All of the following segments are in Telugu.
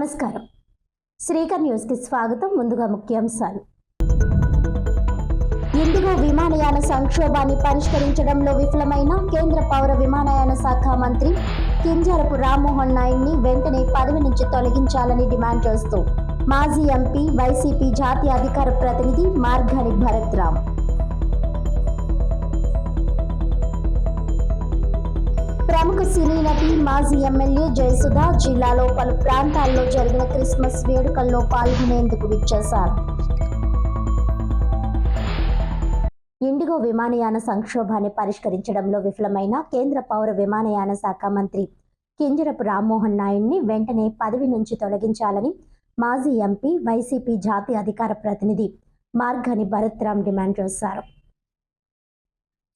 నమస్కారం. శ్రీకర్ న్యూస్ కి స్వాగతం. ముందుగా ముఖ్యాంశాలు. ఇండిగో విమానయాన సంక్షోభాన్ని పరిష్కరించడంలో విఫలమైన కేంద్ర పౌర విమానయాన శాఖ మంత్రి కింజరపు రామ్మోహన్ నాయుడిని వెంటనే పదవి నుంచి తొలగించాలని డిమాండ్ చేస్తూ మాజీ ఎంపీ వైసీపీ జాతీయ అధికార ప్రతినిధి మార్గాని భరత్ రామ్, ప్రముఖ సినీ నటి మాజీ ఎమ్మెల్యే జయసుధ జిల్లాలో పలు ప్రాంతాల్లో జరిగిన క్రిస్మస్ వేడుకల్లో పాల్గొనేందుకు విచ్చేశారు. ఇండిగో విమానయాన సంక్షోభాన్ని పరిష్కరించడంలో విఫలమైన కేంద్ర పౌర విమానయాన శాఖ మంత్రి కింజరపు రామ్మోహన్ నాయుడిని వెంటనే పదవి నుంచి తొలగించాలని మాజీ ఎంపీ వైసీపీ జాతీయ అధికార ప్రతినిధి మార్గాని భరత్ రామ్ డిమాండ్ చేశారు.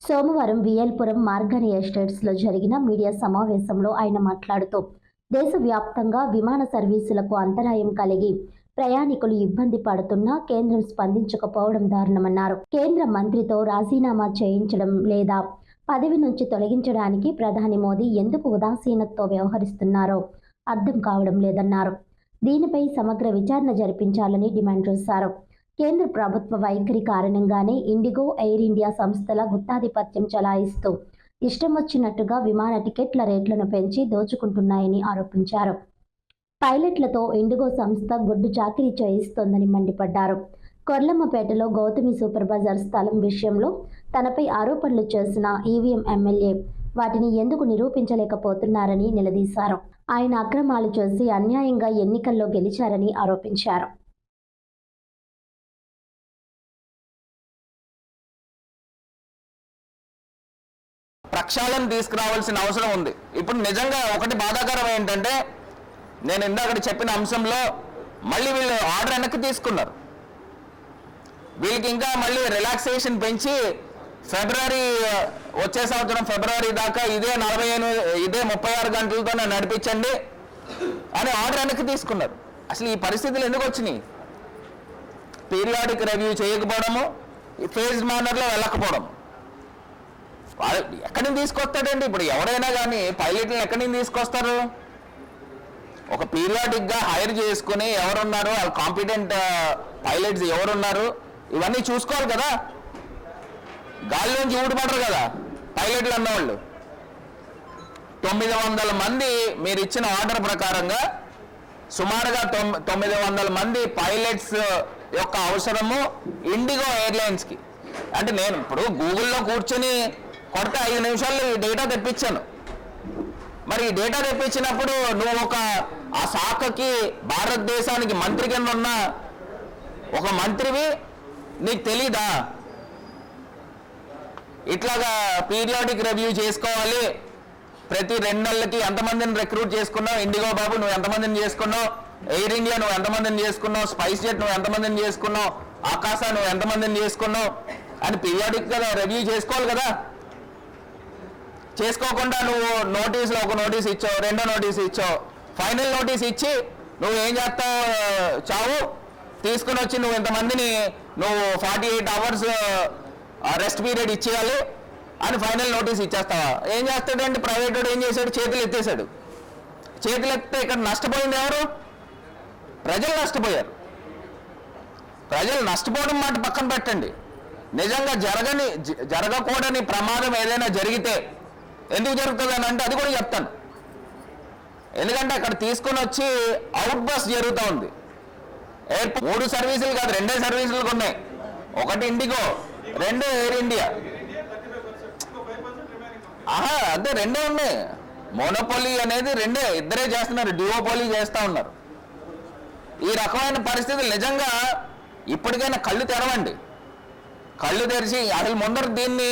సోమవారం విఎల్పురం మార్గాని ఎస్టేట్స్లో జరిగిన మీడియా సమావేశంలో ఆయన మాట్లాడుతూ దేశవ్యాప్తంగా విమాన సర్వీసులకు అంతరాయం కలిగి ప్రయాణికులు ఇబ్బంది పడుతున్నా కేంద్రం స్పందించకపోవడం దారుణమన్నారు. కేంద్ర మంత్రితో రాజీనామా చేయించడం లేదా పదవి నుంచి తొలగించడానికి ప్రధాని మోదీ ఎందుకు ఉదాసీనతతో వ్యవహరిస్తున్నారో అర్థం కావడం లేదన్నారు. దీనిపై సమగ్ర విచారణ జరిపించాలని డిమాండ్ చేశారు. కేంద్ర ప్రభుత్వ వైఖరి కారణంగానే ఇండిగో, ఎయిర్ ఇండియా సంస్థల గుత్తాధిపత్యం చలాయిస్తూ ఇష్టం వచ్చినట్టుగా విమాన టికెట్ల రేట్లను పెంచి దోచుకుంటున్నాయని ఆరోపించారు. పైలట్లతో ఇండిగో సంస్థ గుడ్డు చాకిరీ చేయిస్తోందని మండిపడ్డారు. కొర్లమ్మపేటలో గౌతమి సూపర్ బజార్ స్థలం విషయంలో తనపై ఆరోపణలు చేసిన ఈవీఎం ఎమ్మెల్యే వాటిని ఎందుకు నిరూపించలేకపోతున్నారని నిలదీశారు. ఆయన అక్రమాలు చేసి అన్యాయంగా ఎన్నికల్లో గెలిచారని ఆరోపించారు. ప్రక్షాళన తీసుకురావాల్సిన అవసరం ఉంది. ఇప్పుడు నిజంగా ఒకటి బాధాకరం ఏంటంటే, నేను ఇందాక చెప్పిన అంశంలో మళ్ళీ వీళ్ళు ఆర్డర్ వెనక్కి తీసుకున్నారు. వీళ్ళకి ఇంకా మళ్ళీ రిలాక్సేషన్ పెంచి వచ్చే సంవత్సరం ఫిబ్రవరి దాకా ఇదే 36 గంటలతో నడిపించండి అని ఆర్డర్ వెనక్కి తీసుకున్నారు. అసలు ఈ పరిస్థితులు ఎందుకు వచ్చినాయి? పీరియాడిక్ రివ్యూ చేయకపోవడము, ఫేజ్ మేనర్లో వెళ్ళకపోవడం. ఎక్కడి నుంచి తీసుకొస్తాడండి? ఇప్పుడు ఎవరైనా కానీ పైలట్లను ఎక్కడి నుంచి తీసుకొస్తారు? ఒక పీరియాడిక్గా హైర్ చేసుకుని ఎవరున్నారు, వాళ్ళు కాంపిటెంట్ పైలట్స్ ఎవరున్నారు, ఇవన్నీ చూసుకోవాలి కదా. గాలిలోంచి ఊడిపడరు కదా పైలట్లు అన్నవాళ్ళు. 900 మంది మీరు ఇచ్చిన ఆర్డర్ ప్రకారంగా సుమారుగా 900 మంది పైలట్స్ యొక్క అవసరము ఇండిగో ఎయిర్లైన్స్కి. అంటే నేను ఇప్పుడు గూగుల్లో కూర్చొని కొడితే 5 నిమిషాల్లో ఈ డేటా తెప్పించాను. మరి ఈ డేటా తెప్పించినప్పుడు నువ్వు ఆ శాఖకి భారతదేశానికి మంత్రి కింద ఉన్న ఒక మంత్రివి, నీకు తెలీదా ఇట్లాగా పీరియాడిక్ రివ్యూ చేసుకోవాలి? ప్రతి 2 నెలలకి ఎంతమందిని రిక్రూట్ చేసుకున్నావు? ఇండిగో బాబు నువ్వు ఎంతమందిని చేసుకున్నావు? ఎయిర్ ఇండియా నువ్వు ఎంతమందిని చేసుకున్నావు? స్పైస్ జెట్ నువ్వు ఎంతమందిని చేసుకున్నావు? ఆకాశ నువ్వు ఎంతమందిని చేసుకున్నావు అని పీరియాడిక్ కదా రివ్యూ చేసుకోవాలి కదా. చేసుకోకుండా నువ్వు నోటీసులో ఒక నోటీస్ ఇచ్చావు, రెండో నోటీస్ ఇచ్చావు, ఫైనల్ నోటీస్ ఇచ్చి నువ్వు ఏం చేస్తావు? చావు తీసుకుని వచ్చి నువ్వు ఇంతమందిని 48 అవర్స్ రెస్ట్ పీరియడ్ ఇచ్చేయాలి అని ఫైనల్ నోటీస్ ఇచ్చేస్తావా? ఏం చేస్తాడంటే ప్రైవేట్ వాడు ఏం చేశాడు? చేతులు ఎత్తేసాడు. చేతులు ఎత్తే ఇక్కడ నష్టపోయింది ఎవరు? ప్రజలు నష్టపోయారు. ప్రజలు నష్టపోవడం మాట పక్కన పెట్టండి. నిజంగా జరగకూడని ప్రమాదం ఏదైనా జరిగితే ఎందుకు జరుగుతుంది అని అంటే అది కూడా చెప్తాను. ఎందుకంటే అక్కడ తీసుకొని వచ్చి అవుట్ బస్ జరుగుతూ ఉంది. 3 సర్వీసులు కాదు, 2 సర్వీసులు ఉన్నాయి. ఒకటి ఇండిగో, 2 ఎయిర్ ఇండియా. అదే 2 ఉన్నాయి. మోనోపోలీ అనేది 2, ఇద్దరే చేస్తున్నారు, డ్యూఓపోలీ చేస్తూ ఉన్నారు. ఈ రకమైన పరిస్థితులు నిజంగా ఇప్పటికైనా కళ్ళు తెరవండి. కళ్ళు తెరిచి అసలు ముందర దీన్ని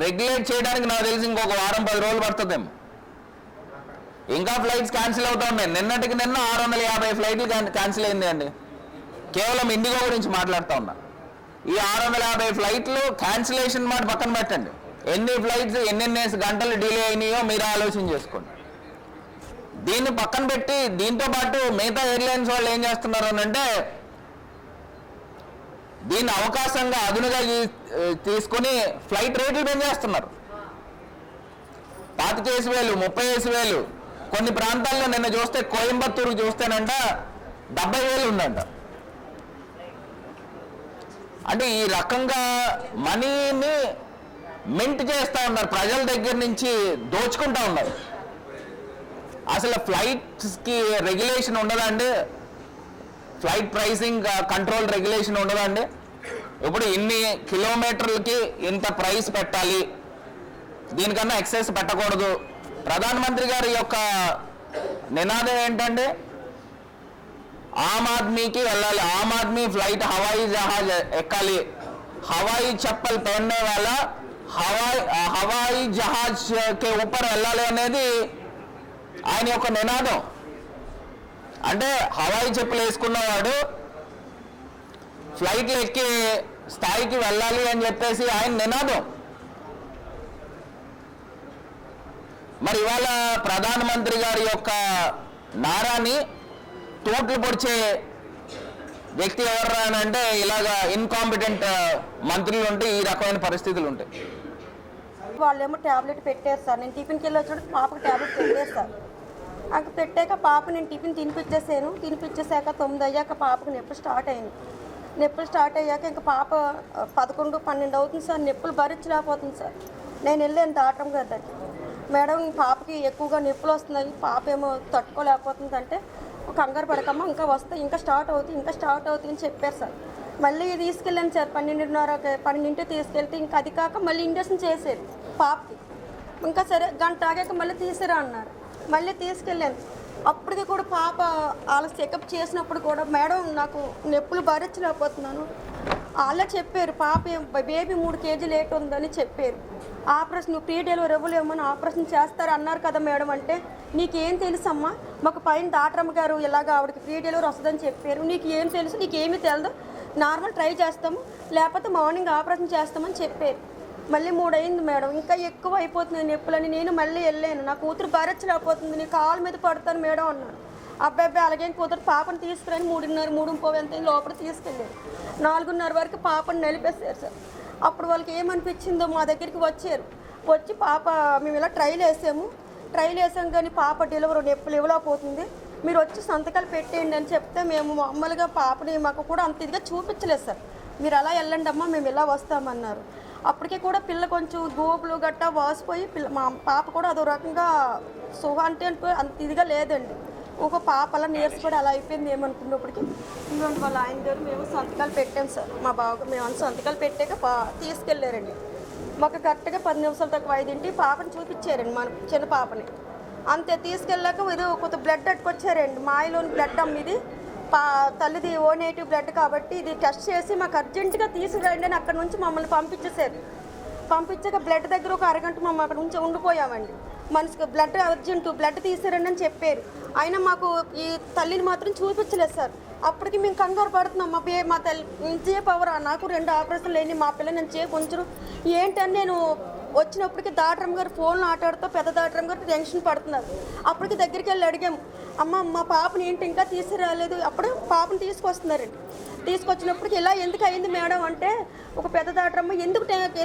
రెగ్యులేట్ చేయడానికి నాకు తెలిసి ఇంకొక వారం 10 రోజులు పడుతుందేమో. ఇంకా ఫ్లైట్స్ క్యాన్సిల్ అవుతూ ఉన్నాయి. నిన్నటికి నిన్న 650 ఫ్లైట్లు క్యాన్సిల్ అయింది అండి. కేవలం ఇండిగో గురించి మాట్లాడుతూ ఉన్నా. ఈ 650 ఫ్లైట్లు క్యాన్సిలేషన్ మాట పక్కన పెట్టండి. ఎన్ని ఫ్లైట్స్ ఎన్ని గంటలు డిలే అయినాయో మీరు ఆలోచన చేసుకోండి. దీన్ని పక్కన పెట్టి దీంతో పాటు మిగతా ఎయిర్లైన్స్ వాళ్ళు ఏం చేస్తున్నారు అని అంటే దీన్ని అవకాశంగా అదునుగా తీసుకుని ఫ్లైట్ రేట్లు పెంచేస్తున్నారు. 25,000, 30,000, కొన్ని ప్రాంతాల్లో నిన్న చూస్తే కోయంబత్తూరు చూస్తేనంట 70,000 ఉందంట. అంటే ఈ రకంగా మనీని మింట్ చేస్తూ ఉన్నారు, ప్రజల దగ్గర నుంచి దోచుకుంటూ ఉన్నారు. అసలు ఫ్లైట్స్కి రెగ్యులేషన్ ఉండదండి, ఫ్లైట్ ప్రైసింగ్ కంట్రోల్ రెగ్యులేషన్ ఉండదండి. ఇప్పుడు ఇన్ని కిలోమీటర్లకి ఇంత ప్రైస్ పెట్టాలి, దీనికన్నా ఎక్సెస్ పెట్టకూడదు. ప్రధానమంత్రి గారి యొక్క నినాదం ఏంటంటే ఆమ్ ఆద్మీకి వెళ్ళాలి, ఆమ్ ఆద్మీ ఫ్లైట్ హవాయి జహాజ్ ఎక్కాలి, హవాయి చప్పల్ పహన్నే వాళ్ళ హవాయి జహాజ్ కే ఊపర్ వెళ్ళాలి అనేది ఆయన యొక్క నినాదం. అంటే హవాయి చెప్పులు వేసుకున్నవాడు ఫ్లైట్లు ఎక్కి స్థాయికి వెళ్ళాలి అని చెప్పేసి ఆయన నినాదం. మరి ఇవాళ ప్రధానమంత్రి గారి యొక్క నారాని తోట్లు పొడిచే వ్యక్తి ఎవరు అని అంటే ఇలాగా ఇన్కాంపిటెంట్ మంత్రులు ఉంటే ఈ రకమైన పరిస్థితులు ఉంటాయి. వాళ్ళేమో ట్యాబ్లెట్ పెట్టారు సార్. నేను టిఫిన్కి వెళ్ళి వచ్చినప్పుడు పాపకు ట్యాబ్లెట్ పెట్టారు సార్. అక్కడ పెట్టాక పాప నేను టిఫిన్ తినిపించేసాక 9 అయ్యాక పాపకు నొప్పి స్టార్ట్ అయింది. నొప్పులు స్టార్ట్ అయ్యాక ఇంకా పాప 11, 12 అవుతుంది సార్. నొప్పులు భరించలేకపోతుంది సార్. నేను వెళ్ళాను డాక్టర్ గారి దగ్గర. మేడం పాపకి ఎక్కువగా నొప్పులు వస్తున్నాయి, పాప ఏమో తట్టుకోలేకపోతుంది అంటే కంగారు పడకమ్మా ఇంకా వస్తాయి, ఇంకా స్టార్ట్ అవుతుంది అని చెప్పారు సార్. మళ్ళీ తీసుకెళ్ళాను సార్ 12:30 తీసుకెళ్తే ఇంకా అది కాక మళ్ళీ ఇంజక్షన్ చేసేది పాపకి. ఇంకా సరే గంట ఆగాక మళ్ళీ తీసిరా అన్నారు. మళ్ళీ తీసుకెళ్ళాను. అప్పటికి కూడా పాప వాళ్ళ చెకప్ చేసినప్పుడు కూడా మేడం నాకు నొప్పులు భరించలేకపోతున్నాను అలా చెప్పారు. పాప బేబీ 3 kg లేట్ ఉందని చెప్పారు. ఆపరేషన్ ప్రీ డెలివరీ ఇవ్వలేమని ఆపరేషన్ చేస్తారు అన్నారు కదా మేడం అంటే నీకేం తెలుసమ్మా, మాకు పైన డాక్టర్ గారు ఇలాగ ఆవిడకి ప్రీ డెలివరీ వస్తుందని చెప్పారు, నీకు ఏం తెలుసు, నీకేమీ తెలియదు, నార్మల్ ట్రై చేస్తాము లేకపోతే మార్నింగ్ ఆపరేషన్ చేస్తామని చెప్పారు. మళ్ళీ 3 అయింది మేడం, ఇంకా ఎక్కువ అయిపోతుంది నొప్పులని. నేను మళ్ళీ వెళ్ళాను. నా కూతురు భరించలేకపోతుంది, నీ కాళ్ళ మీద పడతాను మేడం అన్నాను. అబ్బాయి అలాగేం కూతురు పాపను తీసుకురాని 3:30, 3:30 ఎంత లోపల తీసుకెళ్ళారు. 4:30 వరకు పాపను నలిపేశారు సార్. అప్పుడు వాళ్ళకి ఏమనిపించిందో మా దగ్గరికి వచ్చి పాప మేము ఇలా ట్రైల్ వేసాం కానీ పాప డెలివరీ నొప్పులు ఇవ్వలేకపోతుంది, మీరు వచ్చి సంతకాలు పెట్టేయండి అని చెప్తే మేము మామూలుగా పాపని మాకు కూడా అంత ఇదిగా చూపించలేదు సార్. మీరు అలా వెళ్ళండి అమ్మా, మేము ఇలా వస్తామన్నారు. అప్పటికే కూడా పిల్ల కొంచెం గోపులు గట్టా వాసిపోయి మా పాప కూడా అదో రకంగా అంటే అంత ఇదిగా లేదండి. ఒక పాప అలా నీరసపడి అలా అయిపోయింది ఏమనుకున్నప్పటికీ ఇటువంటి వాళ్ళ ఆయన గారు మేము సంతకాలు పెట్టాం సార్. మా బావ మేము సంతకాలు పెట్టాక తీసుకెళ్ళారండి. మాకు కరెక్ట్గా 10 నిమిషాలు తక్కువ 5 పాపని చూపించారండి, మన చిన్న పాపని. అంతే తీసుకెళ్ళాక ఇది కొత్త బ్లడ్ అట్టుకొచ్చారండి. మాయలోని బ్లడ్ ఇది తల్లిది O నెగిటివ్ బ్లడ్ కాబట్టి ఇది టెస్ట్ చేసి మాకు అర్జెంటుగా తీసుకురండి అని అక్కడ నుంచి మమ్మల్ని పంపించాక బ్లడ్ దగ్గర ఒక అరగంట మమ్మల్ని అక్కడ నుంచి ఉండిపోయామండి. మనసుకు బ్లడ్ అర్జెంటు బ్లడ్ తీసారండి అని చెప్పారు. అయినా మాకు ఈ తల్లిని మాత్రం చూపించలేదు సార్. అప్పటికి మేము కంగారు పడుతున్నాం. మా తల్లి ఇంచే పవర్, నాకు 2 ఆపరేషన్లు లేని మా పిల్ల నేను కొంచెం ఏంటని నేను వచ్చినప్పటికీ డాక్టర్ గారు ఫోన్లో ఆటాడుతూ పెద్ద డాక్టర్ గారు టెన్షన్ పడుతున్నారు. అప్పటికి దగ్గరికి వెళ్ళి అడిగాము, అమ్మ మా పాపని ఏంటి ఇంకా తీసుకురాలేదు. అప్పుడు పాపని తీసుకొస్తున్నారండి. తీసుకొచ్చినప్పటికి ఇలా ఎందుకు అయింది మేడం అంటే ఒక పెద్ద డాక్టర్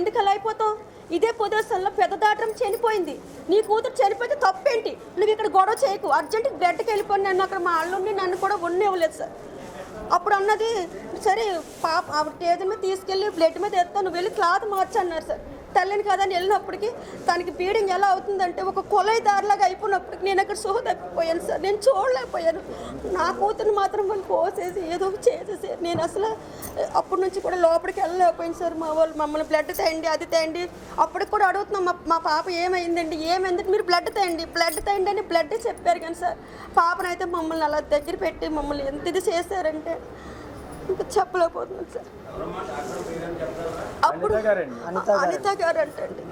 ఎందుకు అలా అయిపోతావు, ఇదే పొదేశంలో పెద్ద డాక్టర్ చనిపోయింది, నీ కూతురు చనిపోతే తప్పేంటి, నువ్వు ఇక్కడ గొడవ చేయకు, అర్జెంటుగా బ్లడ్కి వెళ్ళిపోయి నన్ను అక్కడ మా అల్లుండి నన్ను కూడా ఉండేవ్వలేదు సార్. అప్పుడు అన్నది సరే పాప ఆవిడ టేజర్ మీద తీసుకెళ్ళి బ్లడ్ మీద ఎత్తాను, నువ్వు వెళ్ళి క్లాత్ మార్చన్నారు సార్. తల్లిని కాదని వెళ్ళినప్పటికీ తనకి బ్లీడింగ్ ఎలా అవుతుందంటే ఒక కొలై దారిలాగా అయిపోయినప్పటికి నేను అక్కడ సోహ తప్పిపోయాను సార్. నేను చూడలేకపోయాను. నా కూతురు మాత్రం వాళ్ళు కోసేసి ఏదో చేసేసి నేను అసలు అప్పటి నుంచి కూడా లోపలికి వెళ్ళలేకపోయింది సార్. మా వాళ్ళు మమ్మల్ని బ్లడ్ తేయండి అది తేయండి, అప్పటికి కూడా అడుగుతున్నాం మా పాప ఏమైందండి, మీరు బ్లడ్ తేయండి అని బ్లడ్ చెప్పారు. కానీ సార్ పాపనైతే మమ్మల్ని అలా దగ్గర పెట్టి మమ్మల్ని ఎంత ఇది చేశారంటే ఇంకా చెప్పలేకపోతున్నాను సార్. అప్పుడు అనిత గారు అంటండి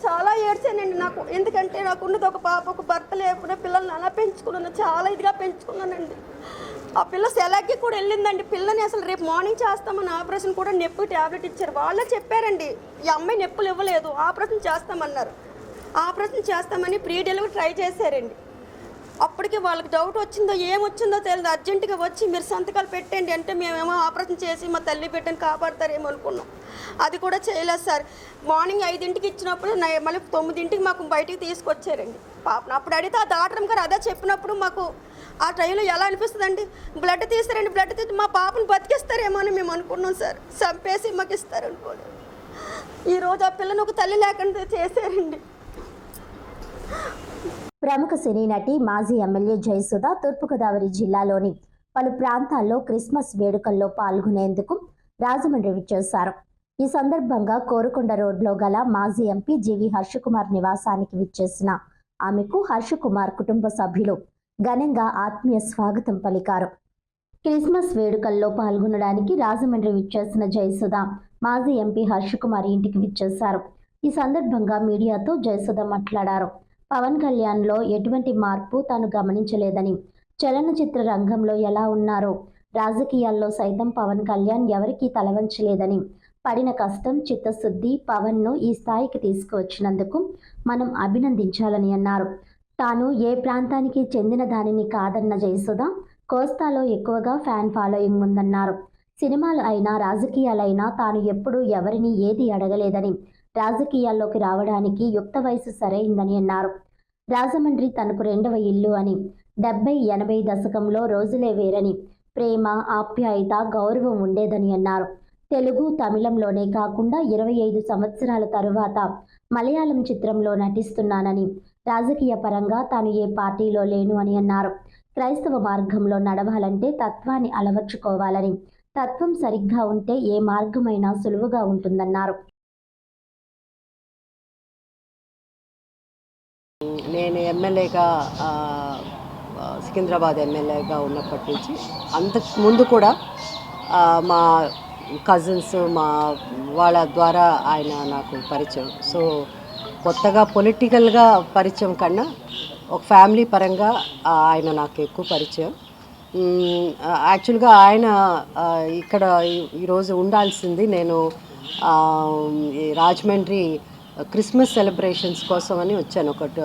చాలా ఏడ్చానండి నాకు. ఎందుకంటే నాకు ఉన్నది ఒక పాప, ఒక భర్త లేకుండా పిల్లల్ని అలా పెంచుకున్నాను, చాలా ఇదిగా పెంచుకున్నానండి. ఆ పిల్ల సెలక్కి కూడా వెళ్ళిందండి. పిల్లని అసలు రేపు మార్నింగ్ చేస్తామని ఆపరేషన్ కూడా నొప్పి ట్యాబ్లెట్ ఇచ్చారు. వాళ్ళే చెప్పారండి ఈ అమ్మాయి నొప్పులు ఇవ్వలేదు, ఆపరేషన్ చేస్తామన్నారు. ఆపరేషన్ చేస్తామని ప్రీ డెలివరీ ట్రై చేశారండి. అప్పటికి వాళ్ళకి డౌట్ వచ్చిందో ఏమొచ్చిందో తెలియదు. అర్జెంటుగా వచ్చి మీరు సంతకాలు పెట్టండి అంటే మేమేమో ఆపరేషన్ చేసి మా తల్లి బిడ్డని కాపాడతారేమో అనుకున్నాం. అది కూడా చేయలేదు సార్. మార్నింగ్ 5ంటికి ఇచ్చినప్పుడు మళ్ళీ 9ంటికి మాకు బయటికి తీసుకొచ్చారండి. పాపను అప్పుడు అడిగితే ఆ డాక్టర్ గారు అదే చెప్పినప్పుడు మాకు ఆ టైంలో ఎలా అనిపిస్తుందండి, బ్లడ్ తీస్తారండి, బ్లడ్ తీసి మా పాపను బతికిస్తారేమో అని మేము అనుకున్నాం సార్. చంపేసి మాకు ఇస్తారనుకోండి. ఈరోజు ఆ పిల్లని ఒక తల్లి లేకుండా చేశారండి. ప్రముఖ సినీ నటి మాజీ ఎమ్మెల్యే జయసుధ తూర్పుగోదావరి జిల్లాలోని పలు ప్రాంతాల్లో క్రిస్మస్ వేడుకల్లో పాల్గొనేందుకు రాజమండ్రి విచ్చేశారు. ఈ సందర్భంగా కోరుకొండ రోడ్లో గల మాజీ ఎంపీ జీవి హర్షకుమార్ నివాసానికి విచ్చేసిన ఆమెకు హర్షకుమార్ కుటుంబ సభ్యులు ఘనంగా ఆత్మీయ స్వాగతం పలికారు. క్రిస్మస్ వేడుకల్లో పాల్గొనడానికి రాజమండ్రి విచ్చేసిన జయసుధ మాజీ ఎంపీ హర్షకుమార్ ఇంటికి విచ్చేశారు. ఈ సందర్భంగా మీడియాతో జయసుధ మాట్లాడారు. పవన్ కళ్యాణ్లో ఎటువంటి మార్పు తాను గమనించలేదని, చలనచిత్ర రంగంలో ఎలా ఉన్నారో రాజకీయాల్లో సైతం పవన్ కళ్యాణ్ ఎవరికీ తలవంచలేదని, పడిన కష్టం చిత్తశుద్ధి పవన్ను ఈ స్థాయికి తీసుకువచ్చినందుకు మనం అభినందించాలని అన్నారు. తాను ఏ ప్రాంతానికి చెందిన దానిని కాదన్న జయసుధ కోస్తాలో ఎక్కువగా ఫ్యాన్ ఫాలోయింగ్ ఉందన్నారు. సినిమాలు అయినా రాజకీయాలైనా తాను ఎప్పుడూ ఎవరిని ఏది అడగలేదని, రాజకీయాల్లోకి రావడానికి యుక్త వయసు సరైందని అన్నారు. రాజమండ్రి తనకు 2వ ఇల్లు అని, 70-80 దశకంలో రోజులే వేరని, ప్రేమ ఆప్యాయత గౌరవం ఉండేదని అన్నారు. తెలుగు తమిళంలోనే కాకుండా 25 సంవత్సరాల తరువాత మలయాళం చిత్రంలో నటిస్తున్నానని, రాజకీయ పరంగా తాను ఏ పార్టీలో లేను అని అన్నారు. క్రైస్తవ మార్గంలో నడవాలంటే తత్వాన్ని అలవర్చుకోవాలని, తత్వం సరిగ్గా ఉంటే ఏ మార్గమైనా సులువుగా ఉంటుందన్నారు. నేను ఎమ్మెల్యేగా సికింద్రాబాద్ ఎమ్మెల్యేగా ఉన్నప్పటి నుంచి అంతకు ముందు కూడా మా కజిన్స్ మా వాళ్ళ ద్వారా ఆయన నాకు పరిచయం. సో కొత్తగా పొలిటికల్గా పరిచయం కన్నా ఒక ఫ్యామిలీ పరంగా ఆయన నాకు ఎక్కువ పరిచయం. యాక్చువల్గా ఆయన ఇక్కడ ఈరోజు ఉండాల్సింది, నేను రాజమండ్రి క్రిస్మస్ సెలబ్రేషన్స్ కోసం అని వచ్చాను. ఒకటి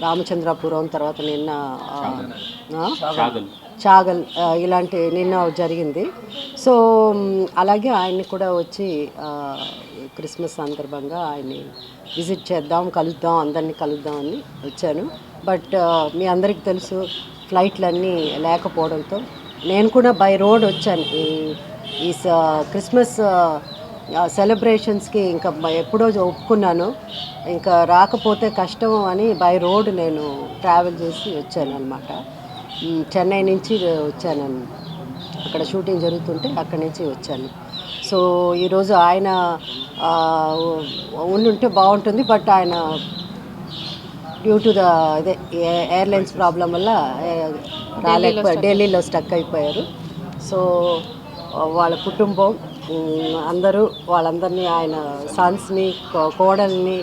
రామచంద్రాపురం, తర్వాత నిన్న చాగల్ ఇలాంటి నిన్న జరిగింది. సో అలాగే ఆయన్ని కూడా వచ్చి క్రిస్మస్ సందర్భంగా ఆయన్ని విజిట్ చేద్దాం, కలుద్దాం, అందరినీ కలుద్దాం అని వచ్చాను. బట్ మీ అందరికీ తెలుసు ఫ్లైట్లన్నీ లేకపోవడంతో నేను కూడా బై రోడ్ వచ్చాను. ఈ క్రిస్మస్ సెలబ్రేషన్స్కి ఇంకా ఎప్పుడో ఒప్పుకున్నాను, ఇంకా రాకపోతే కష్టం అని బై రోడ్ నేను ట్రావెల్ చేసి వచ్చాను అనమాట. చెన్నై నుంచి వచ్చాను, అక్కడ షూటింగ్ జరుగుతుంటే అక్కడి నుంచి వచ్చాను. సో ఈరోజు ఆయన ఉండుంటే బాగుంటుంది, బట్ ఆయన డ్యూ టు అదే ఎయిర్లైన్స్ ప్రాబ్లం వల్ల రాలేకపోయారు, ఢిల్లీలో స్టక్ అయిపోయారు. సో వాళ్ళ కుటుంబం అందరూ, వాళ్ళందరినీ, ఆయన సన్స్ని, కోడల్ని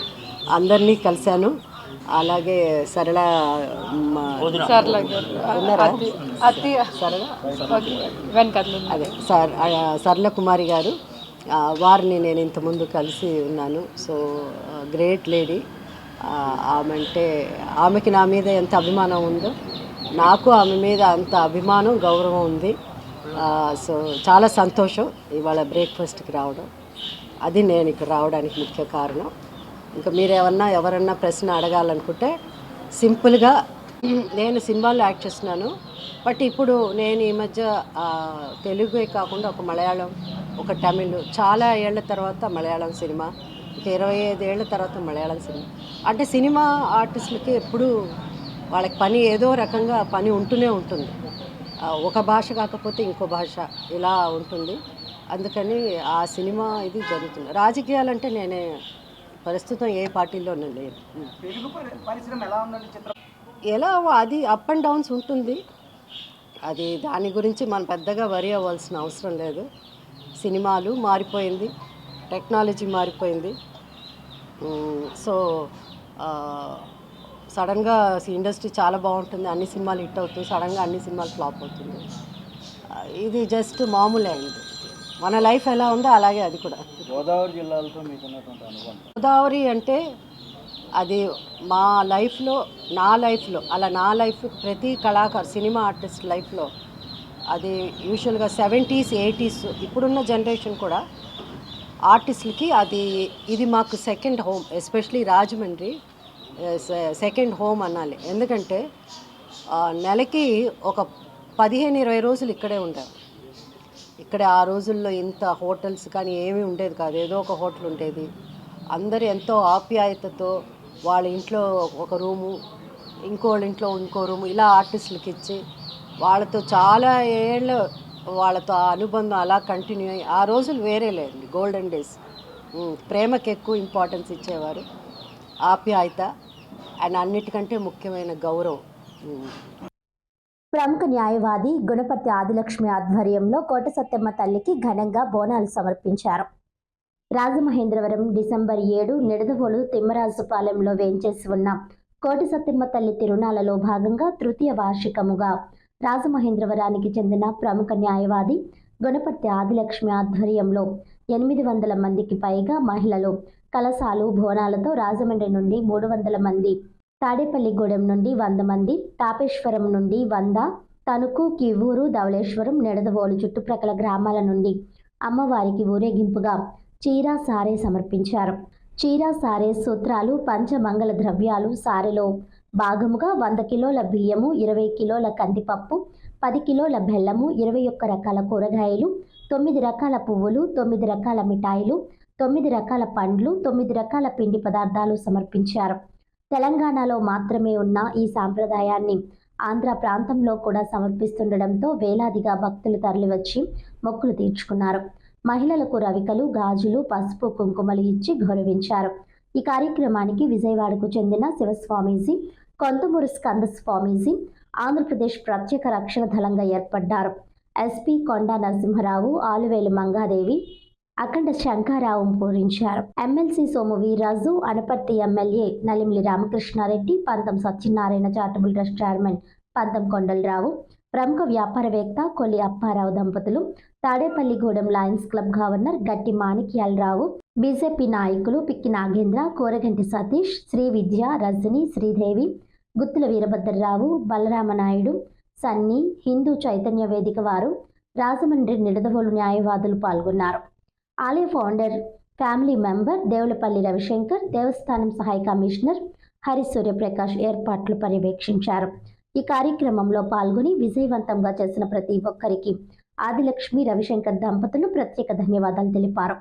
అందరినీ కలిశాను. అలాగే సరళ అదే సరళ కుమారి గారు, వారిని నేను ఇంతకుముందు కలిసి ఉన్నాను. So great lady. ఆమెకి నా మీద ఎంత అభిమానం ఉందో నాకు ఆమె మీద అంత అభిమానం, గౌరవం ఉంది. సో చాలా సంతోషం ఇవాళ బ్రేక్ఫాస్ట్కి రావడం. అది నేను ఇక్కడ రావడానికి ముఖ్య కారణం. ఇంకా మీరు ఎవరన్నా ప్రశ్న అడగాలనుకుంటే సింపుల్గా, నేను సినిమాల్లో యాక్ట్ చేస్తున్నాను, బట్ ఇప్పుడు నేను ఈ మధ్య తెలుగే కాకుండా ఒక మలయాళం, ఒక తమిళ్, చాలా ఏళ్ల తర్వాత మలయాళం సినిమా, ఒక 25 ఏళ్ల తర్వాత మలయాళం సినిమా. అంటే సినిమా ఆర్టిస్టులకి ఎప్పుడూ వాళ్ళకి పని ఏదో రకంగా పని ఉంటూనే ఉంటుంది. ఒక భాష కాకపోతే ఇంకో భాష ఇలా ఉంటుంది. అందుకని ఆ సినిమా ఇది జరుగుతుంది. రాజకీయాలంటే నేనే ప్రస్తుతం ఏ పార్టీలోనే లేదు. ఎలా అది అప్ అండ్ డౌన్స్ ఉంటుంది, అది దాని గురించి మనం పెద్దగా వరి అవ్వాల్సిన అవసరం లేదు. సినిమాలు మారిపోయింది, టెక్నాలజీ మారిపోయింది. సో సడన్గా ఇండస్ట్రీ చాలా బాగుంటుంది, అన్ని సినిమాలు హిట్ అవుతుంది, సడన్గా అన్ని సినిమాలు ఫ్లాప్ అవుతుంది. ఇది జస్ట్ మామూలే అయింది. మన లైఫ్ ఎలా ఉందో అలాగే అది కూడా. గోదావరి జిల్లాలతో మీకున్నటువంటి అనుభవం? గోదావరి అంటే అది మా లైఫ్లో, నా లైఫ్ ప్రతి కళాకారు, సినిమా ఆర్టిస్ట్ లైఫ్లో అది యూజువల్గా 70s 80s ఇప్పుడున్న జనరేషన్ కూడా ఆర్టిస్టులకి ఇది మాకు second home. Especially Rajahmundry second home అనాలి. ఎందుకంటే నెలకి ఒక 15-20 రోజులు ఇక్కడే ఉంటారు. ఇక్కడ ఆ రోజుల్లో ఇంత హోటల్స్ కానీ ఏమీ ఉండేది కాదు. ఏదో ఒక హోటల్ ఉండేది. అందరూ ఎంతో ఆప్యాయతతో వాళ్ళ ఇంట్లో ఒక రూము, ఇంకోళ్ళ ఇంట్లో ఇంకో రూము, ఇలా ఆర్టిస్టులకి ఇచ్చి వాళ్ళతో చాలా ఏళ్ళు వాళ్ళతో ఆ అనుబంధం అలా కంటిన్యూ అయ్యి ఆ రోజులు వేరే లేదండి. Golden days. ప్రేమకి ఎక్కువ ఇంపార్టెన్స్ ఇచ్చేవారు, ఆప్యాయత అండ్ అన్నిటికంటే ముఖ్యమైన గౌరవం. ప్రముఖ న్యాయవాది గుణపర్తి ఆదిలక్ష్మి ఆధ్వర్యంలో కోట సత్తెమ్మ తల్లికి ఘనంగా బోనాలు సమర్పించారు. రాజమహేంద్రవరం డిసెంబర్ 7 నిడదవోలు తిమ్మరాజుపాలెంలో వేంచేసి ఉన్న కోట సత్తెమ్మ తల్లి తిరునాళ్లలో భాగంగా తృతీయ వార్షికముగా రాజమహేంద్రవరానికి చెందిన ప్రముఖ న్యాయవాది గుణపర్తి ఆదిలక్ష్మి ఆధ్వర్యంలో 800 మందికి పైగా మహిళలు కలశాలు బోనాలతో రాజమండ్రి నుండి 300 మంది, తాడేపల్లిగూడెం నుండి 100 మంది, తాపేశ్వరం నుండి 100, తణుకు, కివ్వూరు, ధవళేశ్వరం, నిడదవోలు చుట్టుప్రక్కల గ్రామాల నుండి అమ్మవారికి ఊరేగింపుగా చీర సారే సమర్పించారు. చీర సారే సూత్రాలు, పంచమంగళ ద్రవ్యాలు, సారెలో భాగముగా 100 కిలోల బియ్యము, 20 కిలోల కందిపప్పు, 10 కిలోల బెల్లము, 21 రకాల కూరగాయలు, 9 రకాల పువ్వులు, 9 రకాల మిఠాయిలు, 9 రకాల పండ్లు, 9 రకాల పిండి పదార్థాలు సమర్పించారు. తెలంగాణలో మాత్రమే ఉన్న ఈ సాంప్రదాయాన్ని ఆంధ్ర ప్రాంతంలో కూడా సమర్పిస్తుండడంతో వేలాదిగా భక్తులు తరలివచ్చి మొక్కులు తీర్చుకున్నారు. మహిళలకు రవికలు, గాజులు, పసుపు, కుంకుమలు ఇచ్చి గౌరవించారు. ఈ కార్యక్రమానికి విజయవాడకు చెందిన శివస్వామీజీ, కొంతమూరు స్కంద స్వామీజీ ఆంధ్రప్రదేశ్ ప్రత్యేక రక్షణ దళంగా ఏర్పడ్డారు. ఎస్పీ కొండా నరసింహరావు, ఆలువేలు మంగాదేవి అఖండ శంఖారావం పూరించారు. ఎమ్మెల్సీ సోము వీర్రాజు, అనపర్తి ఎమ్మెల్యే నలిమిలి రామకృష్ణారెడ్డి, పంతం సత్యనారాయణ చారిటబుల్ ట్రస్ట్ చైర్మన్ పంతం కొండలరావు, ప్రముఖ వ్యాపారవేత్త కొల్లి అప్పారావు దంపతులు, తాడేపల్లిగూడెం లయన్స్ క్లబ్ గవర్నర్ గట్టి మాణిక్యాలరావు, బీజేపీ నాయకులు పిక్కి నాగేంద్ర, కోరగంటి సతీష్, శ్రీ విద్య, రజని, శ్రీదేవి, గుత్తుల వీరభద్రరావు, బలరామనాయుడు, సన్నీ, హిందూ చైతన్య వేదిక వారు, రాజమండ్రి నిడదవోలు న్యాయవాదులు పాల్గొన్నారు. ఆలయ founder, family member Devulapalli Ravishankar, దేవస్థానం సహాయ కమిషనర్ హరి సూర్యప్రకాష్ ఏర్పాట్లు పర్యవేక్షించారు. ఈ కార్యక్రమంలో పాల్గొని విజయవంతంగా చేసిన ప్రతి ఒక్కరికి ఆదిలక్ష్మి, రవిశంకర్ దంపతులు ప్రత్యేక ధన్యవాదాలు తెలిపారు.